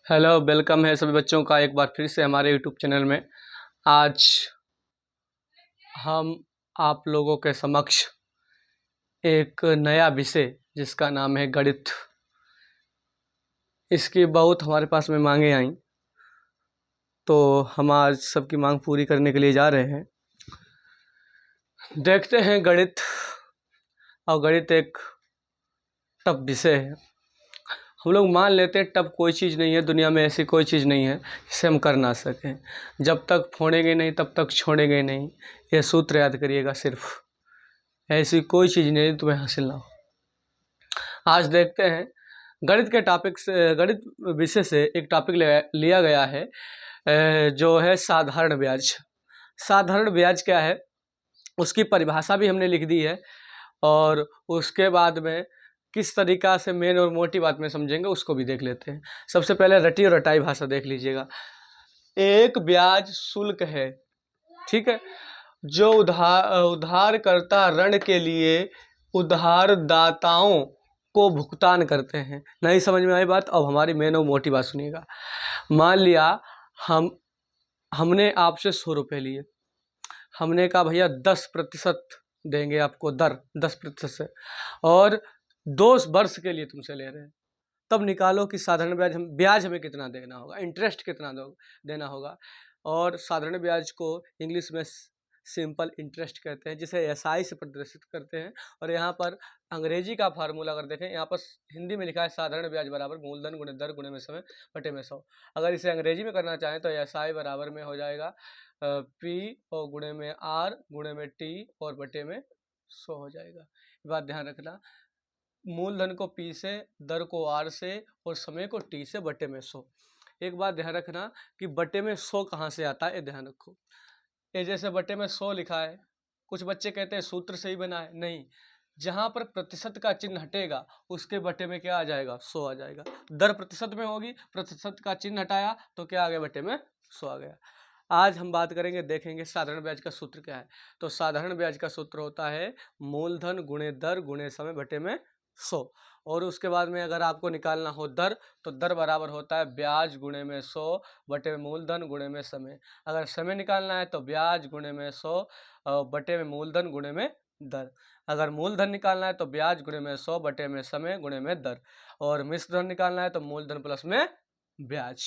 Hello, welcome है सभी बच्चों का एक बार फिर से हमारे यूट्यूब चैनल में। आज हम आप लोगों के समक्ष एक नया विषय जिसका नाम है गणित, इसकी बहुत हमारे पास में मांगे आई, तो हम आज सबकी मांग पूरी करने के लिए जा रहे हैं। देखते हैं गणित, और गणित एक टफ विषय है। हम लोग मान लेते हैं टफ कोई चीज़ नहीं है, दुनिया में ऐसी कोई चीज़ नहीं है जिसे हम कर ना सकें। जब तक फोड़ेंगे नहीं तब तक छोड़ेंगे नहीं, ये सूत्र याद करिएगा। सिर्फ ऐसी कोई चीज़ नहीं तुम्हें हासिल ना हो। आज देखते हैं गणित के टॉपिक से, गणित विषय से एक टॉपिक लिया गया है जो है साधारण ब्याज। साधारण ब्याज क्या है उसकी परिभाषा भी हमने लिख दी है, और उसके बाद में किस तरीका से मेन और मोटी बात में समझेंगे उसको भी देख लेते हैं। सबसे पहले रटी और रटाई भाषा देख लीजिएगा। एक ब्याज शुल्क है, ठीक है, जो उधारकर्ता ऋण के लिए उधारदाताओं को भुगतान करते हैं। नहीं समझ में आई बात? अब हमारी मेन और मोटी बात सुनिएगा। मान लिया हमने आपसे 100 रुपये लिए, हमने कहा भैया 10% देंगे आपको, दर 10% से, और 2 वर्ष के लिए तुमसे ले रहे हैं। तब निकालो कि साधारण ब्याज हमें कितना देना होगा, इंटरेस्ट कितना देना होगा। और साधारण ब्याज को इंग्लिश में सिंपल इंटरेस्ट कहते हैं, जिसे एसआई से प्रदर्शित करते हैं। और यहाँ पर अंग्रेजी का फार्मूला अगर देखें, यहाँ पर हिंदी में लिखा है साधारण ब्याज बराबर मूलधन गुणे दर गुणे में समय बटे में 100। अगर इसे अंग्रेजी में करना चाहें तो एसआई बराबर में हो जाएगा पी और गुणे में आर गुणे में टी और बटे में 100 हो जाएगा। ये बात ध्यान रखना, मूलधन को पी से, दर को आर से और समय को टी से, बटे में 100। एक बात ध्यान रखना कि बटे में 100 कहाँ से आता है, ये ध्यान रखो। ये जैसे बटे में 100 लिखा है, कुछ बच्चे कहते हैं सूत्र से ही बना है, नहीं। जहाँ पर प्रतिशत का चिन्ह हटेगा उसके बटे में क्या आ जाएगा, 100 आ जाएगा। दर प्रतिशत में होगी, प्रतिशत का चिन्ह हटाया तो क्या आ गया, बटे में 100 आ गया। आज हम बात करेंगे, देखेंगे साधारण ब्याज का सूत्र क्या है। तो साधारण ब्याज का सूत्र होता है मूलधन गुणे दर गुणे समय बटे में 100। और उसके बाद में अगर आपको निकालना हो दर, तो दर बराबर होता है ब्याज गुणे में 100 बटे में मूलधन गुणे में समय। अगर समय निकालना है तो ब्याज गुणे में 100 बटे में मूलधन गुणे में दर। अगर मूलधन निकालना है तो ब्याज गुणे में 100 बटे में समय गुणे में दर। और मिश्र धन निकालना है तो मूलधन प्लस में ब्याज।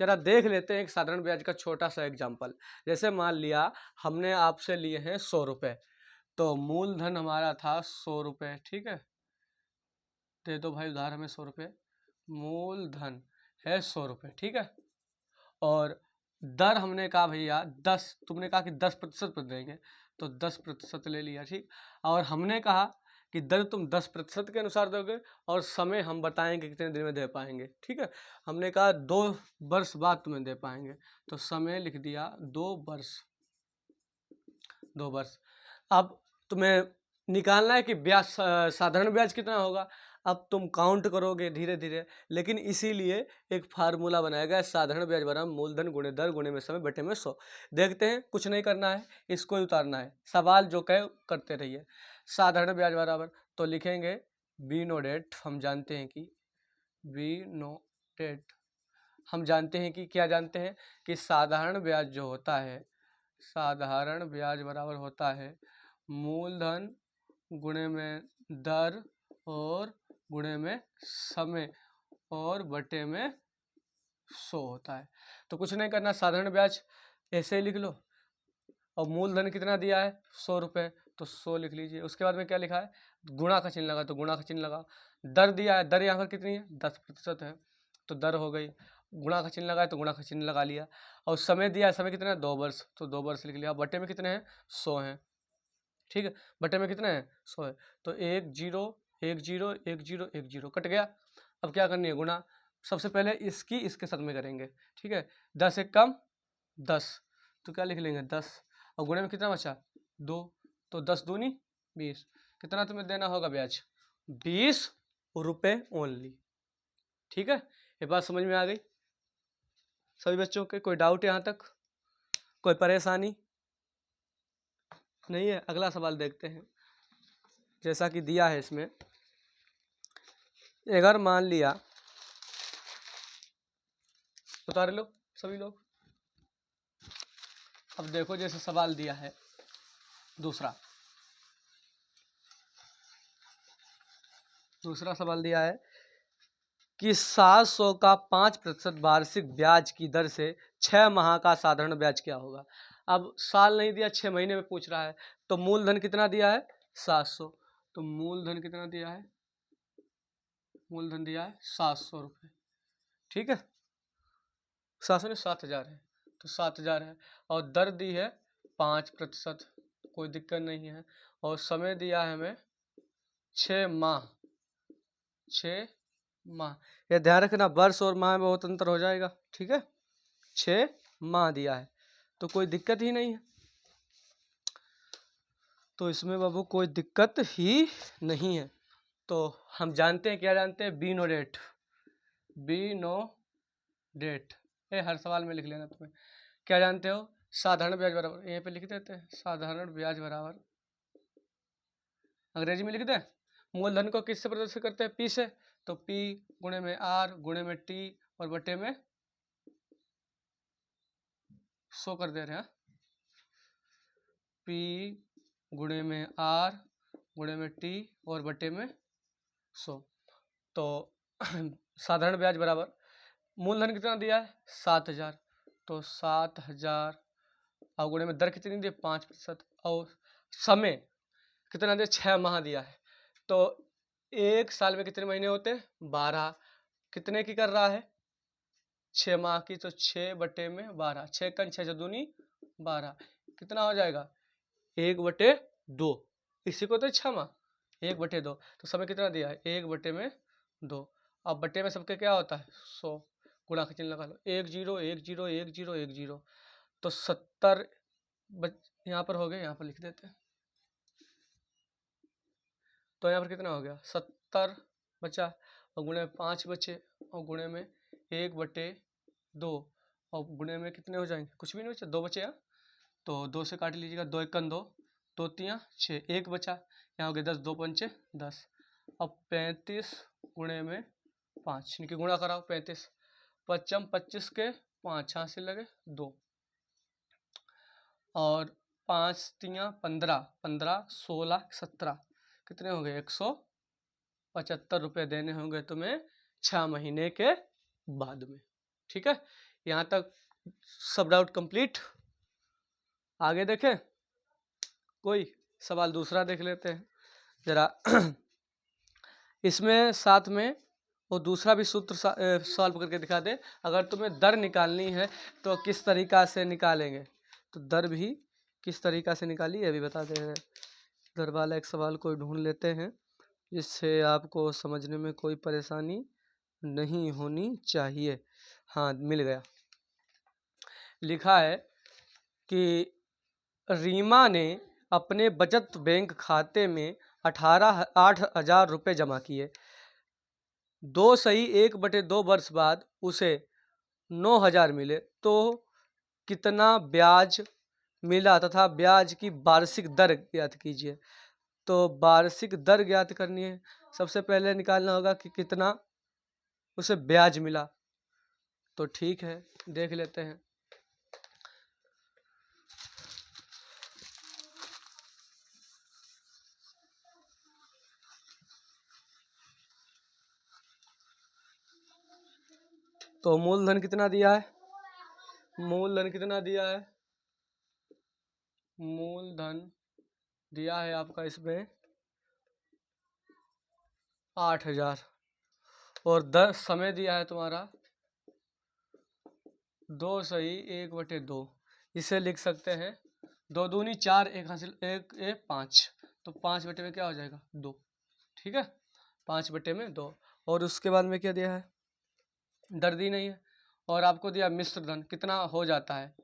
जरा देख लेते हैं एक साधारण ब्याज का छोटा सा एग्जाम्पल। जैसे मान लिया हमने आपसे लिए हैं 100 रुपये, तो मूलधन हमारा था 100 रुपये, ठीक है। दे दो भाई उधार हमें 100 रुपये, मूलधन है 100 रुपये, ठीक है। और दर हमने कहा भैया 10, तुमने कहा कि 10% पर देंगे, तो 10% ले लिया, ठीक। और हमने कहा कि दर तुम 10% के अनुसार दोगे और समय हम बताएंगे कितने दिन में दे पाएंगे, ठीक है। हमने कहा 2 वर्ष बाद तुम्हें दे पाएंगे, तो समय लिख दिया 2 वर्ष, 2 वर्ष। अब तुम्हें निकालना है कि ब्याज, साधारण ब्याज कितना होगा। अब तुम काउंट करोगे धीरे धीरे, लेकिन इसीलिए एक फार्मूला बनाया गया है, साधारण ब्याज बराबर मूलधन गुणे दर गुणे में समय बटे में 100। देखते हैं, कुछ नहीं करना है, इसको ही उतारना है, सवाल जो कहे करते रहिए। साधारण ब्याज बराबर तो लिखेंगे बी नो डेट, हम जानते हैं कि बी नो डेट, हम जानते हैं कि क्या जानते हैं कि साधारण ब्याज जो होता है, साधारण ब्याज बराबर होता है मूलधन गुणे में दर और गुणे में समय और बटे में 100 होता है। तो कुछ नहीं करना, साधारण ब्याज ऐसे ही लिख लो। और मूलधन कितना दिया है 100 रुपये, तो 100 लिख लीजिए। उसके बाद में क्या लिखा है, गुणा का चिन्ह लगा तो गुणा का चिन्ह लगा। दर दिया है, दर यहाँ पर कितनी है, 10% है, तो दर हो गई। गुणा का चिन्ह लगाया तो गुणा का चिन्ह लगा लिया। और समय दिया है, समय कितना है 2 वर्ष, तो 2 वर्ष लिख लिया। बटे में कितने हैं 100 हैं, ठीक है। बटे में कितने हैं 100 है, तो 1 0 1 0 1 0 1 0 कट गया। अब क्या करनी है, गुणा। सबसे पहले इसकी इसके साथ में करेंगे, ठीक है। 10 एक कम 10, तो क्या लिख लेंगे 10, और गुणे में कितना बचा 2, तो 10 दूनी 20। कितना तुम्हें देना होगा ब्याज, 20 रुपये ओनली, ठीक है। ये बात समझ में आ गई सभी बच्चों के? कोई डाउट यहाँ तक, कोई परेशानी नहीं है? अगला सवाल देखते हैं। जैसा कि दिया है इसमें, अगर मान लिया उतार लो सभी लोग। अब देखो जैसे सवाल दिया है दूसरा सवाल दिया है कि 700 का 5% वार्षिक ब्याज की दर से 6 माह का साधारण ब्याज क्या होगा। अब साल नहीं दिया, 6 महीने में पूछ रहा है। तो मूलधन कितना दिया है 700, तो मूलधन कितना दिया है, मूलधन दिया है 700 रुपये, ठीक है। 700 नहीं 7000 है, तो 7000 है। और दर दी है 5%, कोई दिक्कत नहीं है। और समय दिया है हमें 6 माह, 6 माह। ये ध्यान रखना वर्ष और माह में बहुत अंतर हो जाएगा, ठीक है। 6 माह दिया है तो कोई दिक्कत ही नहीं है, तो इसमें बाबू कोई दिक्कत ही नहीं है। तो हम जानते हैं, क्या जानते हैं, be no date, be no date. ये हर सवाल में लिख लेना तुम्हें। क्या जानते हो, साधारण ब्याज बराबर, यहीं पे लिख देते हैं साधारण ब्याज बराबर, अंग्रेजी में लिख दें, मूलधन को किससे प्रदर्शित करते हैं, पी से, तो पी गुणे में आर गुणे में टी और बटे में 100 कर दे रहे हैं, पी गुणे में आर गुणे में टी और बटे में 100। तो साधारण ब्याज बराबर मूलधन कितना दिया है 7000, तो 7000 और गुणे में दर कितनी दी 5%, और समय कितना दिया 6 माह दिया है। तो एक साल में कितने महीने होते हैं 12, कितने की कर रहा है 6 माह की, तो 6 बटे में 12, 6 कन 6 दूनी 12, कितना हो जाएगा 1/2, इसी को तो 6 माह 1/2। तो समय कितना दिया है 1/2। अब बटे में सबके क्या होता है 100, गुणा का चिन्ह लगा लो, 1 0 1 0 1 0 1 0, तो 70 यहाँ पर हो गए, यहाँ पर लिख देते हैं। तो यहाँ पर कितना हो गया 70 बचा, और गुणे में 5 बचे, और गुणे में 1/2, और गुणे में कितने हो जाएंगे, कुछ भी नहीं बचा, 2 बचे यहाँ, तो 2 से काट लीजिएगा, 2 1 2, 2 3 6, 1 बचा, यहाँ हो गया 10, 2 पंचे 10। अब 35 गुणे में 5, इनकी गुणा कराओ, 35 पच्चम 25 के 5, यहाँ से लगे 2, और 5 3 15, 15 16 17, कितने हो गए 175 रुपये देने होंगे तुम्हें 6 महीने के बाद में, ठीक है। यहाँ तक सब डाउट कंप्लीट। आगे देखें, कोई सवाल दूसरा देख लेते हैं जरा। इसमें साथ में वो दूसरा भी सूत्र सॉल्व करके दिखा दे। अगर तुम्हें दर निकालनी है तो किस तरीका से निकालेंगे, तो दर भी किस तरीका से निकाली ये भी बता दे रहे हैं। दर वाला एक सवाल कोई ढूंढ लेते हैं जिससे आपको समझने में कोई परेशानी नहीं होनी चाहिए। हाँ मिल गया, लिखा है कि रीमा ने अपने बचत बैंक खाते में 8,000 रुपये जमा किए। 1/2 वर्ष बाद उसे 9,000 मिले, तो कितना ब्याज मिला तथा ब्याज की वार्षिक दर ज्ञात कीजिए। तो वार्षिक दर ज्ञात करनी है, सबसे पहले निकालना होगा कि कितना उसे ब्याज मिला। तो ठीक है देख लेते हैं। तो मूलधन कितना दिया है, मूलधन कितना दिया है, मूलधन दिया है आपका इसमें 8,000, और 10 समय दिया है तुम्हारा 2 सही 1/2। इसे लिख सकते हैं 2 दूनी 4, 1 हासिल 1 1 5, तो 5 बटे में क्या हो जाएगा 2, ठीक है 5 बटे में 2। और उसके बाद में क्या दिया है, दर दी नहीं है, और आपको दिया मिश्र धन कितना हो जाता है,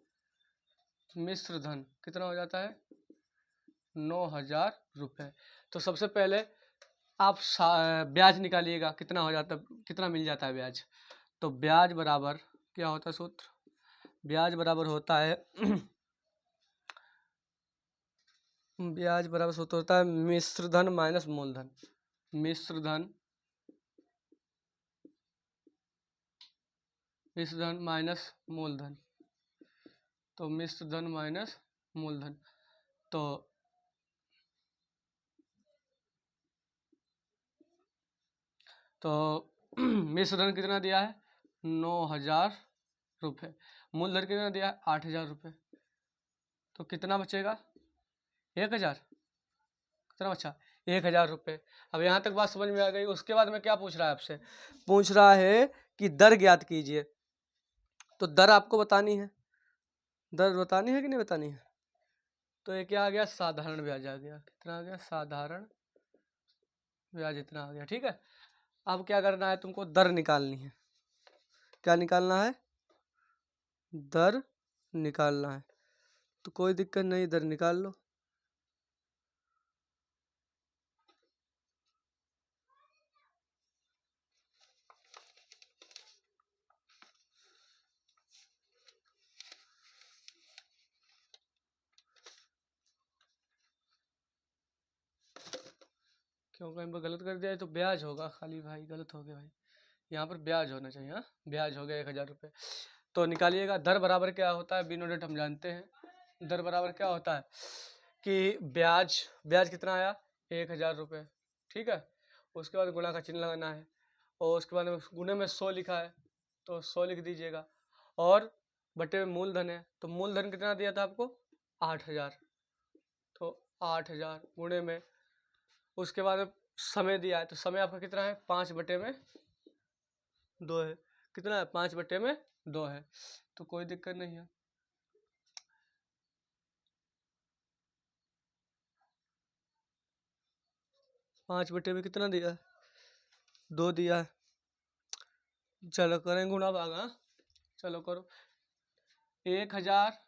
मिश्र धन कितना हो जाता है 9,000 रुपये। तो सबसे पहले आप ब्याज निकालिएगा, कितना हो जाता, कितना मिल जाता है ब्याज। तो ब्याज बराबर क्या होता है सूत्र, ब्याज बराबर होता है ब्याज बराबर सूत्र होता है मिश्र धन माइनस मूलधन, मिश्र धन मिश्र धन माइनस मूलधन, तो मिश्र धन माइनस मूलधन, तो मिश्र धन कितना दिया है 9,000 रुपये, मूलधन कितना दिया है 8,000 रुपये, तो कितना बचेगा 1,000, कितना बचा 1,000 रुपये। अब यहाँ तक बात समझ में आ गई। उसके बाद में क्या पूछ रहा है आपसे, पूछ रहा है कि दर ज्ञात कीजिए, तो दर आपको बतानी है, दर बतानी है कि नहीं बतानी है, तो ये क्या आ गया साधारण ब्याज आ गया, कितना आ गया साधारण ब्याज इतना आ गया, ठीक है। अब क्या करना है तुमको, दर निकालनी है, क्या निकालना है दर निकालना है, तो कोई दिक्कत नहीं दर निकाल लो। क्यों कहीं पर गलत कर दिया है, तो ब्याज होगा खाली भाई, गलत हो गया भाई, यहाँ पर ब्याज होना चाहिए। हाँ ब्याज हो गया 1,000 रुपये। तो निकालिएगा दर बराबर क्या होता है, बिनो डेट हम जानते हैं। दर बराबर क्या होता है कि ब्याज, ब्याज कितना आया 1,000 रुपये, ठीक है। उसके बाद गुणा का चिन्ह लगाना है, और उसके बाद गुणे में 100 लिखा है तो 100 लिख दीजिएगा, और बटे में मूलधन है, तो मूलधन कितना दिया था आपको 8,000, तो 8,000 गुणे में, उसके बाद समय दिया है, तो समय आपका कितना है 5/2 है, कितना है 5/2 है, तो कोई दिक्कत नहीं है। पाँच बटे में कितना दिया है 2 दिया है, चलो करें गुणा भागा, चलो करो 1,000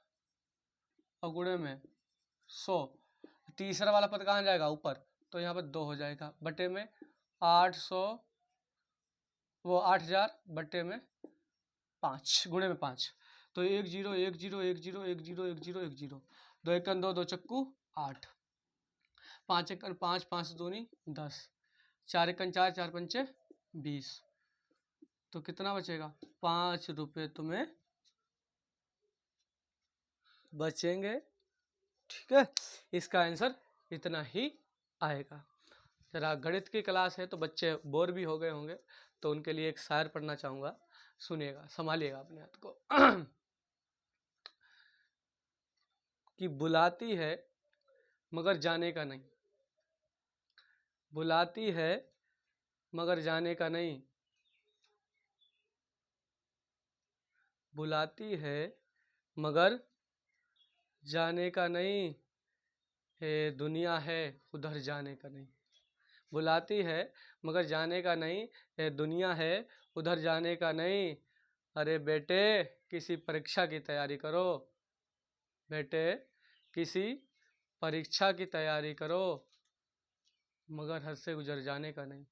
और गुणे में 100, तीसरा वाला पद कहाँ जाएगा ऊपर, तो यहाँ पर 2 हो जाएगा, बटे में 800, वो 8,000 बटे में 5 गुणे में 5, तो 1 0 1 0 1 0 1 0 1 0 1 0, 2 1 2 2 चक्कू 8, 5 1 5 5 दूनी 10, 4 1 4 4 पंचे 20, तो कितना बचेगा 5 रुपये तुम्हें बचेंगे, ठीक है। इसका आंसर इतना ही आएगा। जरा गणित की क्लास है तो बच्चे बोर भी हो गए होंगे, तो उनके लिए एक शायर पढ़ना चाहूँगा, सुनिएगा, संभालिएगा अपने हाथ को। कि बुलाती है मगर जाने का नहीं, बुलाती है मगर जाने का नहीं, बुलाती है मगर जाने का नहीं, ये दुनिया है उधर जाने का नहीं, बुलाती है मगर जाने का नहीं, ये दुनिया है उधर जाने का नहीं। अरे बेटे किसी परीक्षा की तैयारी करो, बेटे किसी परीक्षा की तैयारी करो, मगर हद से गुजर जाने का नहीं।